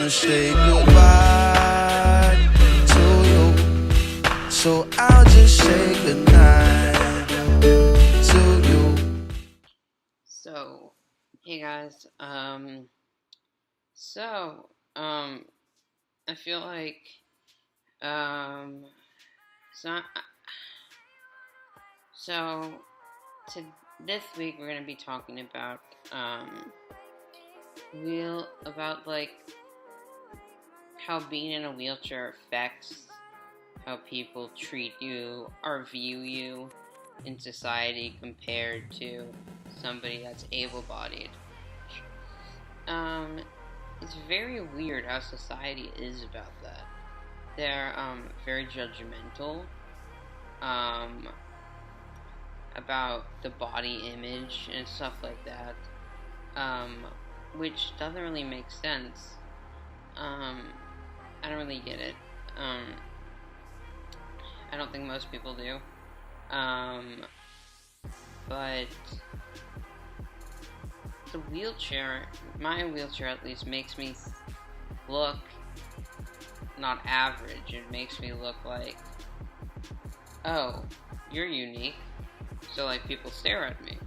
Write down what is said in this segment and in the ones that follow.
wanna say goodbye to you, so I'll just say goodnight to you. So, hey guys, I feel like, so, so, to this week we're gonna be talking about, like, how being in a wheelchair affects how people treat you or view you in society compared to somebody that's able-bodied. It's very weird how society is about that. They're very judgmental about the body image and stuff like that, which doesn't really make sense. I don't really get it. I don't think most people do. But the wheelchair, my wheelchair at least, makes me look not average. It makes me look like, oh, you're unique, so like people stare at me.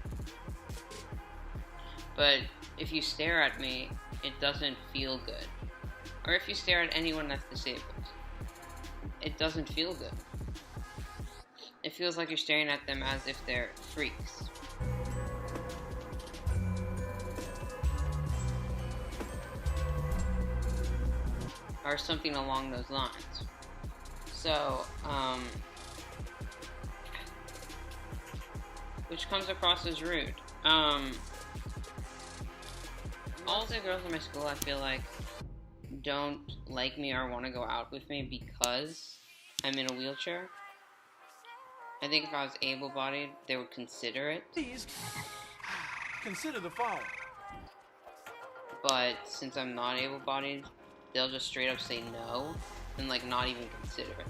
But if you stare at me, it doesn't feel good. Or if you stare at anyone that's disabled, it doesn't feel good. It feels like you're staring at them as if they're freaks. Or something along those lines. So, which comes across as rude. All the girls in my school, I feel like, don't like me or want to go out with me because I'm in a wheelchair. I think if I was able-bodied, they would consider it. Please consider the following. But since I'm not able-bodied, they'll just straight up say no and like not even consider it.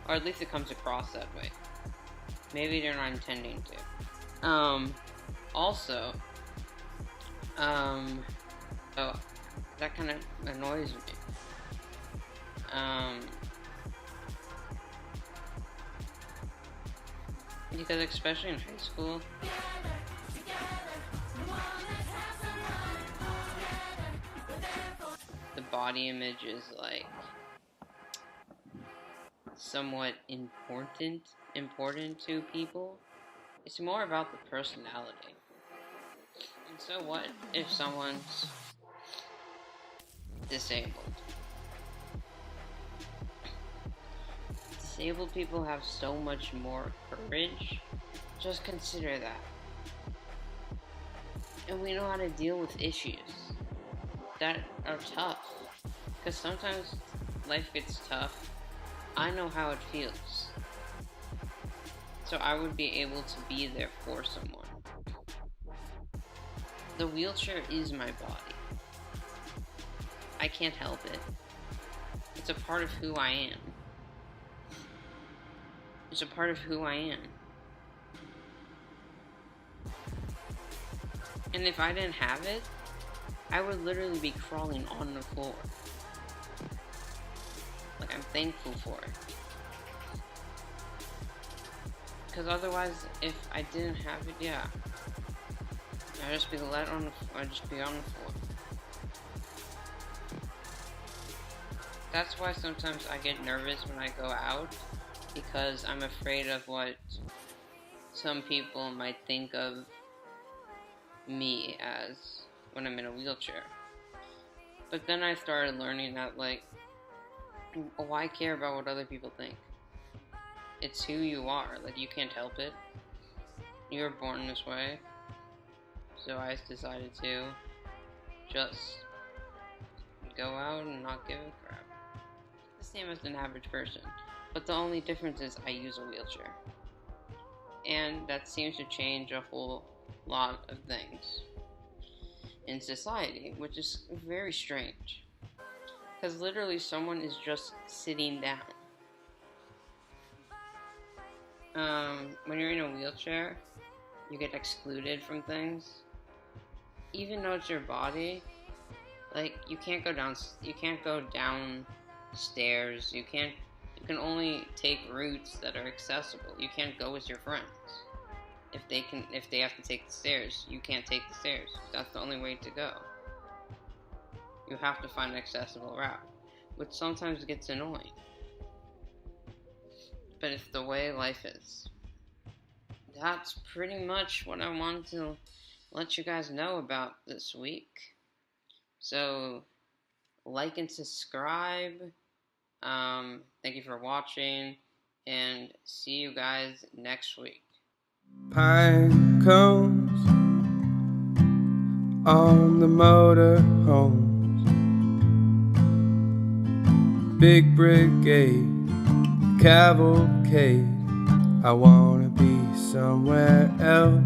Or at least it comes across that way. Maybe they're not intending to. Also, oh, that kind of annoys me. Because especially in high school, the body image is like somewhat important to people. It's more about the personality. And so what if someone's disabled? Disabled people have so much more courage. Just consider that. And we know how to deal with issues that are tough. Because sometimes life gets tough. I know how it feels. So I would be able to be there for someone. The wheelchair is my body. I can't help it. It's a part of who I am. It's a part of who I am. And if I didn't have it, I would literally be crawling on the floor. Like, I'm thankful for it. Because otherwise, if I didn't have it, yeah, I'd just be on the floor. That's why sometimes I get nervous when I go out, because I'm afraid of what some people might think of me as when I'm in a wheelchair. But then I started learning that, like, why care about what other people think? It's who you are. Like, you can't help it. You were born this way. So I decided to just go out and not give a crap. The same as an average person. But the only difference is I use a wheelchair. And that seems to change a whole lot of things in society, which is very strange. Because literally someone is just sitting down. When you're in a wheelchair, you get excluded from things. Even though it's your body, Like, you can't go downstairs. You can only take routes that are accessible. You can't go with your friends. If they have to take the stairs, you can't take the stairs. That's the only way to go. You have to find an accessible route, which sometimes gets annoying. But it's the way life is. That's pretty much what I wanted to let you guys know about this week. So, like and subscribe. Thank you for watching, and see you guys next week. Pine cones on the motor homes, big brigade, cavalcade. I wanna be somewhere else.